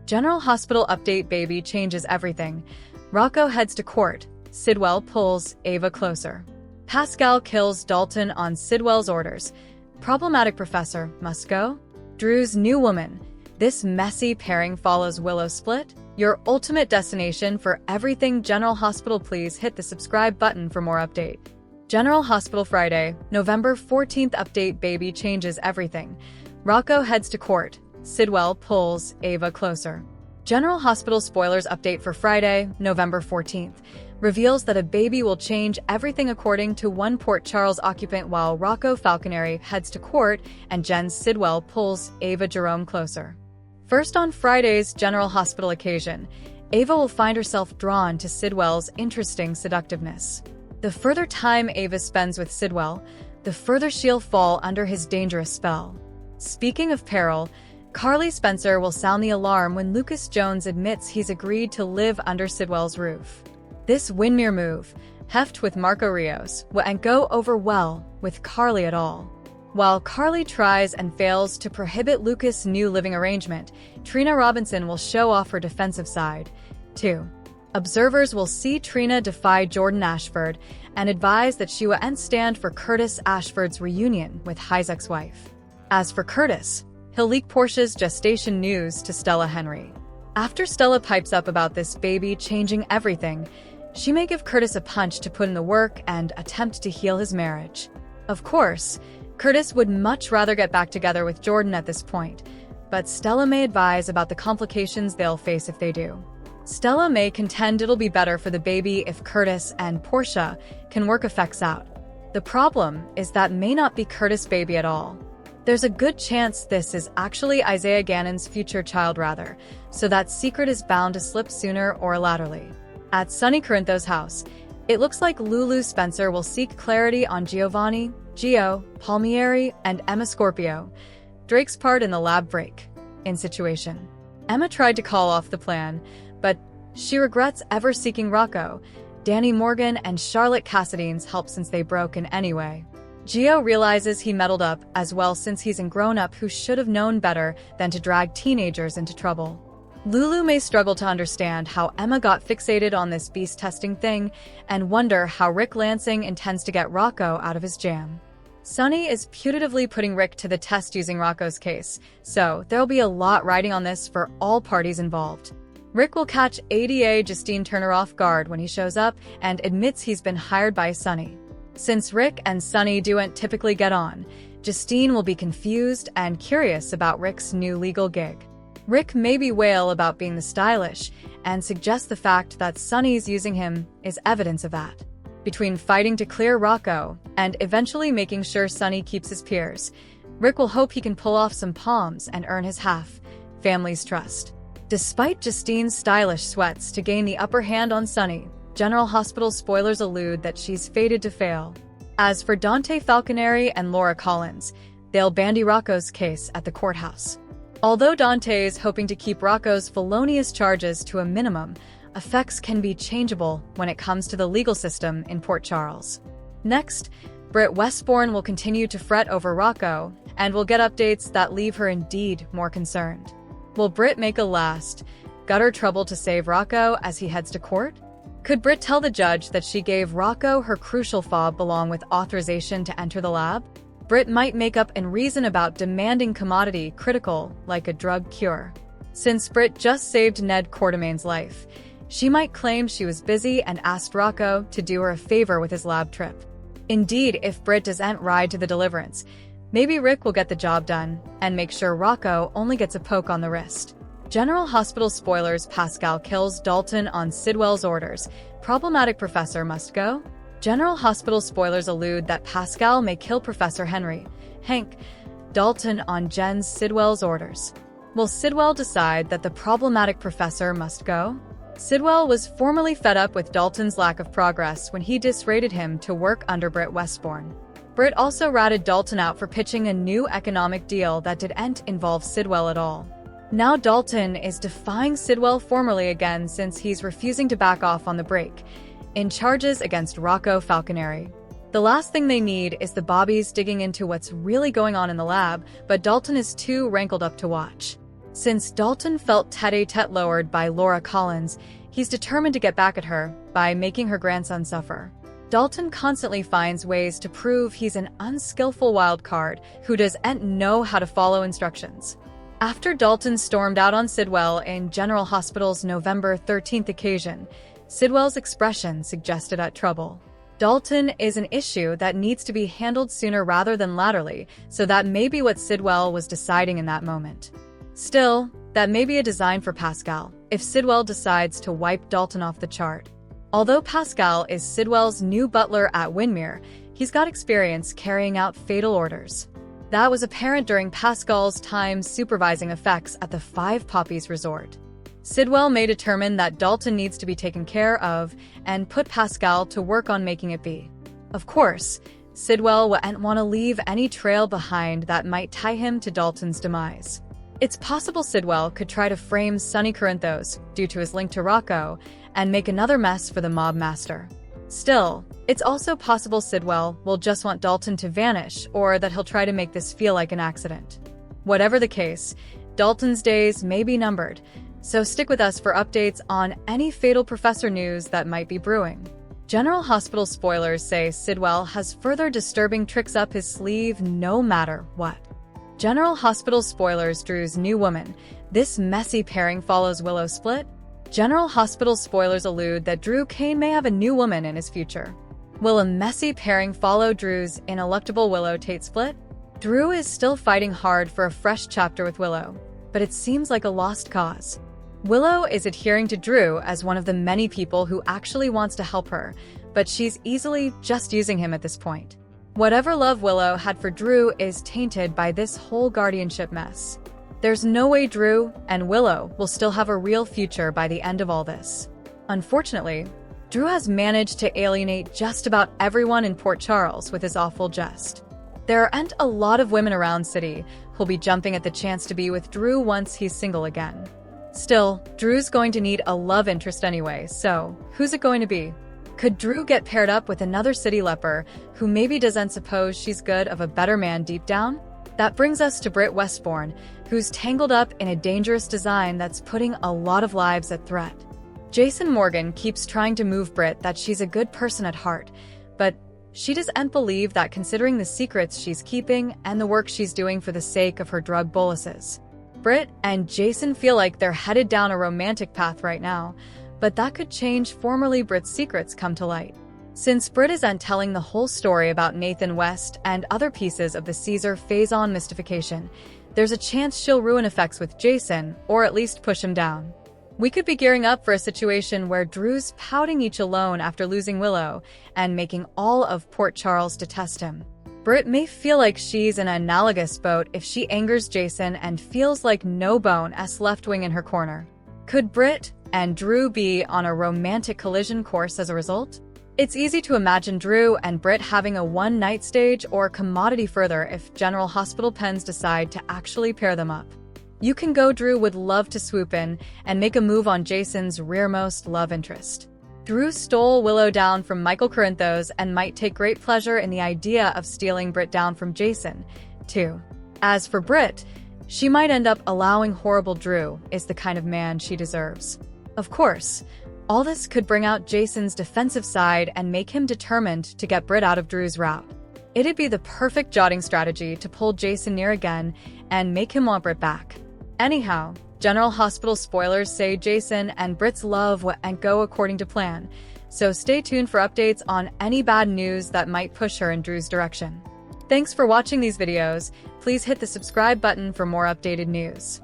General Hospital update: baby changes everything. Rocco heads to court. Sidwell pulls Ava closer. Pascal kills Dalton on Sidwell's orders. Problematic professor must go. Drew's new woman. This messy pairing follows Willow split. Your ultimate destination for everything General Hospital. Please hit the subscribe button for more update. General Hospital Friday, November 14th update: baby changes everything. Rocco heads to court. Sidwell pulls Ava closer. General Hospital spoilers update for Friday, November 14th. Reveals that a baby will change everything according to one Port Charles occupant, while Rocco Falconeri heads to court and Jen Sidwell pulls Ava Jerome closer. First, on Friday's General Hospital occasion, Ava will find herself drawn to Sidwell's interesting seductiveness. The further time Ava spends with Sidwell, the further she'll fall under his dangerous spell. Speaking of peril, Carly Spencer will sound the alarm when Lucas Jones admits he's agreed to live under Sidwell's roof. This windmere move, heft with Marco Rios, won't go over well with Carly at all. While Carly tries and fails to prohibit Lucas' new living arrangement, Trina Robinson will show off her defensive side, too. Observers will see Trina defy Jordan Ashford and advise that she won't stand for Curtis Ashford's reunion with High's ex-wife. As for Curtis, he'll leak Portia's gestation news to Stella Henry. After Stella pipes up about this baby changing everything, she may give Curtis a punch to put in the work and attempt to heal his marriage. Of course, Curtis would much rather get back together with Jordan at this point, but Stella may advise about the complications they'll face if they do. Stella may contend it'll be better for the baby if Curtis and Portia can work effects out. The problem is that may not be Curtis' baby at all. There's a good chance this is actually Isaiah Gannon's future child rather, so that secret is bound to slip sooner or laterally. At Sonny Corinthos' house, it looks like Lulu Spencer will seek clarity on Giovanni, Gio, Palmieri, and Emma Scorpio, Drake's part in the lab break-in situation. Emma tried to call off the plan, but she regrets ever seeking Rocco, Danny Morgan, and Charlotte Cassidy's help since they broke in anyway. Gio realizes he meddled up as well since he's a grown-up who should have known better than to drag teenagers into trouble. Lulu may struggle to understand how Emma got fixated on this beast testing thing and wonder how Rick Lansing intends to get Rocco out of his jam. Sonny is putatively putting Rick to the test using Rocco's case, so there'll be a lot riding on this for all parties involved. Rick will catch ADA Justine Turner off guard when he shows up and admits he's been hired by Sonny. Since Rick and Sonny don't typically get on, Justine will be confused and curious about Rick's new legal gig. Rick may bewail about being the stylish and suggest the fact that Sonny's using him is evidence of that. Between fighting to clear Rocco and eventually making sure Sonny keeps his peers, Rick will hope he can pull off some palms and earn his family's trust. Despite Justine's stylish sweats to gain the upper hand on Sonny, General Hospital spoilers allude that she's fated to fail. As for Dante Falconeri and Laura Collins, they'll bandy Rocco's case at the courthouse. Although Dante is hoping to keep Rocco's felonious charges to a minimum, effects can be changeable when it comes to the legal system in Port Charles. Next, Britt Westbourne will continue to fret over Rocco and will get updates that leave her indeed more concerned. Will Britt make a last gutter trouble to save Rocco as he heads to court? Could Britt tell the judge that she gave Rocco her crucial fob along with authorization to enter the lab? Britt might make up and reason about demanding commodity critical like a drug cure. Since Britt just saved Ned Quartermain's life, she might claim she was busy and asked Rocco to do her a favor with his lab trip. Indeed, if Britt doesn't ride to the deliverance, maybe Rick will get the job done and make sure Rocco only gets a poke on the wrist. General Hospital spoilers: Pascal kills Dalton on Sidwell's orders. Problematic professor must go. General Hospital spoilers allude that Pascal may kill Professor Hank Dalton on Jen Sidwell's orders. Will Sidwell decide that the problematic professor must go? Sidwell was formerly fed up with Dalton's lack of progress when he disrated him to work under Britt Westbourne. Britt also ratted Dalton out for pitching a new economic deal that didn't involve Sidwell at all. Now Dalton is defying Sidwell formally again since he's refusing to back off on the break in charges against Rocco Falconeri. The last thing they need is the Bobbies digging into what's really going on in the lab, but Dalton is too rankled up to watch. Since Dalton felt tête-à-tête lowered by Laura Collins, he's determined to get back at her by making her grandson suffer. Dalton constantly finds ways to prove he's an unskillful wild card who doesn't know how to follow instructions. After Dalton stormed out on Sidwell in General Hospital's November 13th occasion, Sidwell's expression suggested trouble. Dalton is an issue that needs to be handled sooner rather than laterally, so that may be what Sidwell was deciding in that moment. Still, that may be a design for Pascal, if Sidwell decides to wipe Dalton off the chart. Although Pascal is Sidwell's new butler at Windermere, he's got experience carrying out fatal orders. That was apparent during Pascal's time supervising effects at the Five Poppies Resort. Sidwell may determine that Dalton needs to be taken care of and put Pascal to work on making it be. Of course, Sidwell wouldn't want to leave any trail behind that might tie him to Dalton's demise. It's possible Sidwell could try to frame Sonny Corinthos due to his link to Rocco and make another mess for the mob master. Still, it's also possible Sidwell will just want Dalton to vanish or that he'll try to make this feel like an accident. Whatever the case, Dalton's days may be numbered, so stick with us for updates on any fatal professor news that might be brewing. General Hospital spoilers say Sidwell has further disturbing tricks up his sleeve no matter what. General Hospital spoilers Drew's new woman. This messy pairing follows Willow's split. General Hospital spoilers allude that Drew Kane may have a new woman in his future. Will a messy pairing follow Drew's ineluctable Willow-Tate split? Drew is still fighting hard for a fresh chapter with Willow, but it seems like a lost cause. Willow is adhering to Drew as one of the many people who actually wants to help her, but she's easily just using him at this point. Whatever love Willow had for Drew is tainted by this whole guardianship mess. There's no way Drew and Willow will still have a real future by the end of all this. Unfortunately, Drew has managed to alienate just about everyone in Port Charles with his awful jest. There aren't a lot of women around City who'll be jumping at the chance to be with Drew once he's single again. Still, Drew's going to need a love interest anyway, so who's it going to be? Could Drew get paired up with another city leper who maybe doesn't suppose she's good of a better man deep down? That brings us to Britt Westbourne, who's tangled up in a dangerous design that's putting a lot of lives at threat. Jason Morgan keeps trying to move Britt that she's a good person at heart, but she doesn't believe that considering the secrets she's keeping and the work she's doing for the sake of her drug boluses. Britt and Jason feel like they're headed down a romantic path right now, but that could change formerly Britt's secrets come to light. Since Britt isn't telling the whole story about Nathan West and other pieces of the Caesar Faison mystification, there's a chance she'll ruin effects with Jason, or at least push him down. We could be gearing up for a situation where Drew's pouting each alone after losing Willow and making all of Port Charles detest him. Britt may feel like she's in an analogous boat if she angers Jason and feels like no bone is left wing in her corner. Could Britt and Drew be on a romantic collision course as a result? It's easy to imagine Drew and Britt having a one-night stage or commodity further if General Hospital pens decide to actually pair them up. You can go Drew would love to swoop in and make a move on Jason's rearmost love interest. Drew stole Willow down from Michael Corinthos and might take great pleasure in the idea of stealing Britt down from Jason, too. As for Britt, she might end up allowing horrible Drew is the kind of man she deserves. Of course, all this could bring out Jason's defensive side and make him determined to get Britt out of Drew's route. It'd be the perfect jotting strategy to pull Jason near again and make him want Britt back. Anyhow, General Hospital spoilers say Jason and Britt's love won't go according to plan, so stay tuned for updates on any bad news that might push her in Drew's direction. Thanks for watching these videos. Please hit the subscribe button for more updated news.